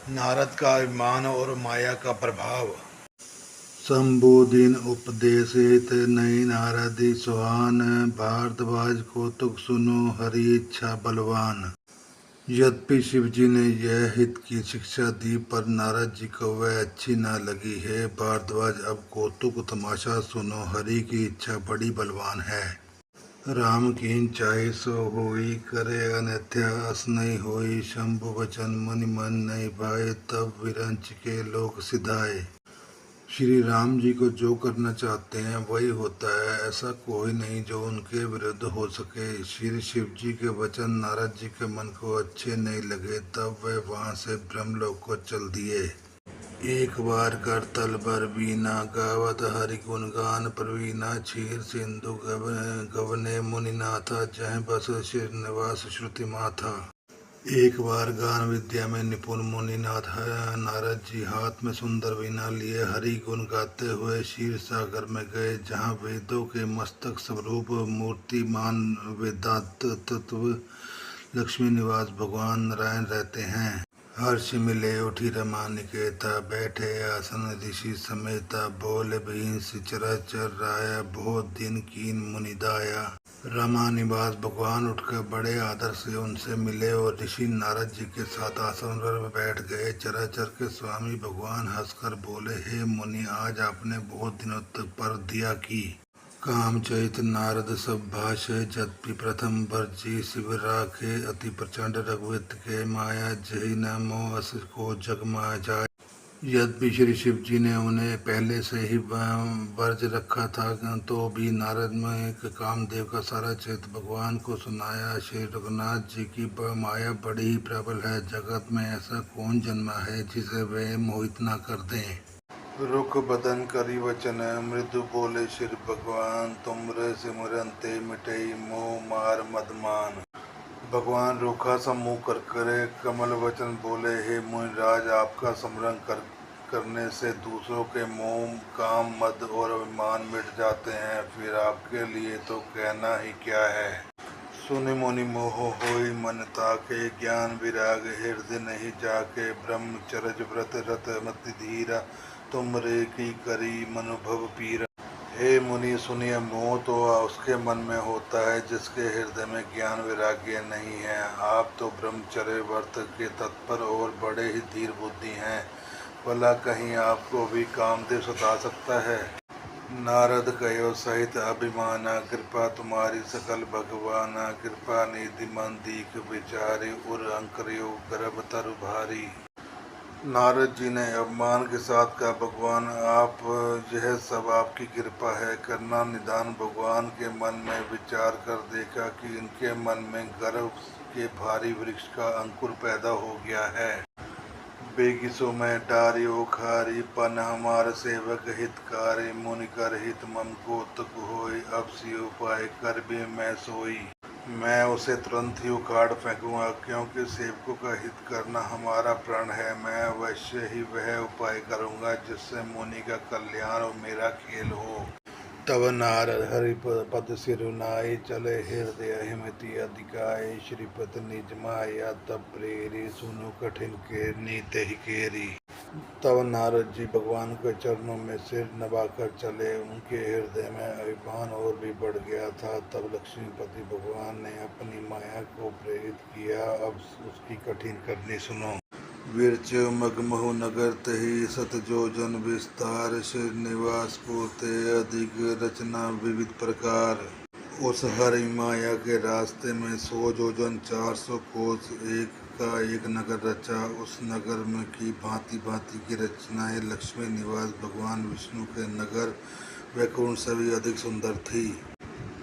नारद का अभिमान और माया का प्रभाव। शंभुदिन उपदेशित नई नारदी सुहान, भारद्वाज कौतुक सुनो हरि इच्छा बलवान। यद्यपि शिवजी ने यह हित की शिक्षा दी पर नारद जी को वह अच्छी न लगी है। भारद्वाज अब कौतुक तमाशा सुनो, हरि की इच्छा बड़ी बलवान है। राम कीन चाहे सो होई, करे अन्यथा अस नहीं होई। शंभु वचन मुनि मन नहीं भाए, तब विरंच के लोक सिधाए। श्री राम जी को जो करना चाहते हैं वही होता है, ऐसा कोई नहीं जो उनके विरुद्ध हो सके। श्री शिव जी के वचन नारद जी के मन को अच्छे नहीं लगे, तब वे वहां से ब्रह्मलोक को चल दिए। एक बार कर तल बर बीना, गावत हरि गुणगान प्रवीणा। क्षीर सिंधु गवने मुनिनाथा, जह बस श्रीनिवास श्रुति माथा। एक बार गान विद्या में निपुण मुनिनाथ नारद जी हाथ में सुंदर वीणा लिए हरि गुण गाते हुए क्षीर सागर में गए, जहाँ वेदों के मस्तक स्वरूप मूर्तिमान वेदांत तत्व लक्ष्मी निवास भगवान नारायण रहते हैं। हर्ष मिले उठी रमा निकेता, बैठे आसन ऋषि समेता। बोले भींस चराचर राया, बहुत दिन कीन मुनिदाया। रमा निवास भगवान उठकर बड़े आदर से उनसे मिले और ऋषि नारद जी के साथ आसन पर बैठ गए। चराचर के स्वामी भगवान हंसकर बोले, हे मुनि, आज आपने बहुत दिनों तक पर दिया की। काम चैत नारद सब भाषे, जद्यपि प्रथम वर्जी शिव राखे। अति प्रचंड रघुवीर के माया, जही न मोह अस को जग मा जाय। यद्यपि श्री शिव जी ने उन्हें पहले से ही वर्ज रखा था, तो भी नारद में कामदेव का सारा चरित्र भगवान को सुनाया। श्री रघुनाथ जी की माया बड़ी ही प्रबल है। जगत में ऐसा कौन जन्मा है जिसे वे मोहित न कर दें। रुख बदन करी वचन, मृदु बोले श्री भगवान। तुमरे सिमरन ते मिटई, मोह मार मदमान। भगवान रूखा सा मुँह कर करे कमल वचन बोले, हे मुनिराज, आपका स्मरण करने से दूसरों के मोह काम मद और अभिमान मिट जाते हैं, फिर आपके लिए तो कहना ही क्या है। सुनि मुनि मोह होई मन ताके, ज्ञान विराग हृदय नहीं जाके। ब्रह्मचर्य व्रत रत मति धीरा, तुम रे की करी मनुभव पीरा। हे मुनि सुनिए, मोह तो उसके मन में होता है जिसके हृदय में ज्ञान वैराग्य नहीं है। आप तो ब्रह्मचर्य व्रत के तत्पर और बड़े ही धीर बुद्धि हैं, भला कहीं आपको भी कामदेव सता सकता है। नारद कहो सहित अभिमाना, कृपा तुम्हारी सकल भगवाना। कृपा निधि मन दीख विचारी, उर अंकरियो गर्भ तरु भारी। नारद जी ने अभिमान के साथ कहा, भगवान आप, यह सब आपकी कृपा है। करना निदान भगवान के मन में विचार कर देखा कि इनके मन में गर्भ के भारी वृक्ष का अंकुर पैदा हो गया है। बेगिसो में डारियो खारी, पन हमार सेवक हितकारी। मुनि कर हित मम कौतुक होई, अब सी उपाय कर भी मैं सोई। मैं उसे तुरंत ही उखाड़ फेंकूंगा, क्योंकि सेवकों का हित करना हमारा प्रण है। मैं अवश्य ही वह उपाय करूंगा जिससे मुनि का कल्याण और मेरा खेल हो। तब नारद हरि पद सिरुनाई, चले हृदय हिमति अधिकाय। श्रीपति निज माया तब प्रेरी, सुनो कठिन के नीते ही केरी। तब नारद जी भगवान के चरणों में सिर नवाकर चले। उनके हृदय में अभिमान और भी बढ़ गया था। तब लक्ष्मीपति भगवान ने अपनी माया को प्रेरित किया। अब उसकी कठिन करनी सुनो। विरच मगमहु नगर तही, सत जोजन विस्तार। श्रीनिवास पूर्ते अधिक रचना विविध प्रकार। उस हरि माया के रास्ते में 100 जोजन 400 कोस एक का एक नगर रचा। उस नगर में की भांति भांति की रचनाएं लक्ष्मी निवास भगवान विष्णु के नगर वैकुंठ से भी अधिक सुंदर थी।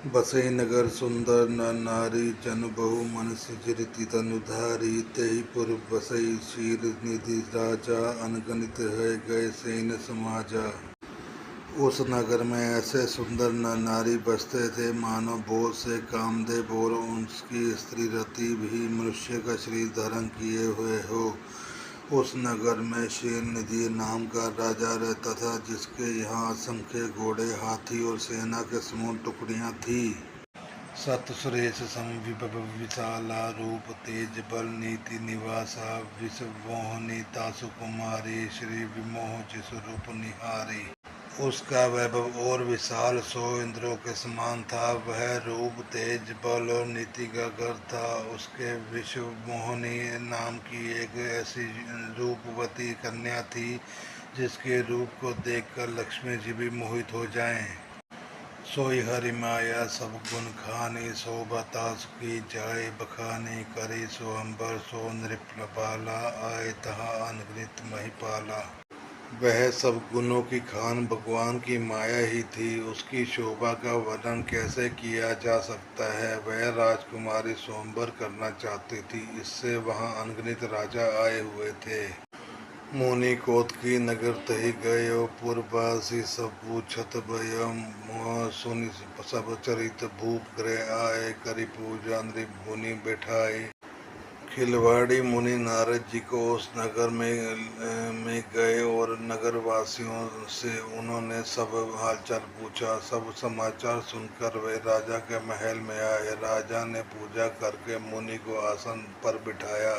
बसई नगर सुंदर न नारी, जन बहु मन सिजरति तनुधारी। तेहि पुर बसई शील निधि राजा, अनगणित है गए सैन्य समाजा। उस नगर में ऐसे सुंदर नारी बसते थे मानो बहुत से कामदेव और उसकी स्त्री रति भी मनुष्य का शरीर धारण किए हुए हो। उस नगर में शीलनिधि नाम का राजा रहता था, जिसके यहाँ असंख्य घोड़े, हाथी और सेना के समूह टुकड़ियाँ थी। सत सुरेश सम विभव विशाला रूप तेज बल नीति निवासा विश्व मोहनी तासु कुमारी श्री विमोह जिसु रूप निहारी। उसका वैभव और विशाल 100 इंद्रों के समान था। वह रूप तेज बल और नीति का घर था। उसके विश्व मोहिनी नाम की एक ऐसी रूपवती कन्या थी जिसके रूप को देखकर लक्ष्मी जी भी मोहित हो जाएं। सोई हरि माया सब गुण खानी शोभा तास की जाय बखानी करे सो अंबर सो नृपाला आए तहा अनगृत महिपाला। वह सब गुणों की खान भगवान की माया ही थी। उसकी शोभा का वर्णन कैसे किया जा सकता है। वह राजकुमारी स्वयंवर करना चाहती थी, इससे वहां अनगिनत राजा आए हुए थे। मुनि कोत की नगर तही गयो पुरवासी सब पूछत भयो मोह सुनि सब चरित भूप गृह आए करी पूजा नृप मुनि बैठाए। खिलवाड़ी मुनि नारद जी को उस नगर में गए और नगर वासियों से उन्होंने सब हालचाल पूछा। सब समाचार सुनकर वे राजा के महल में आए। राजा ने पूजा करके मुनि को आसन पर बिठाया।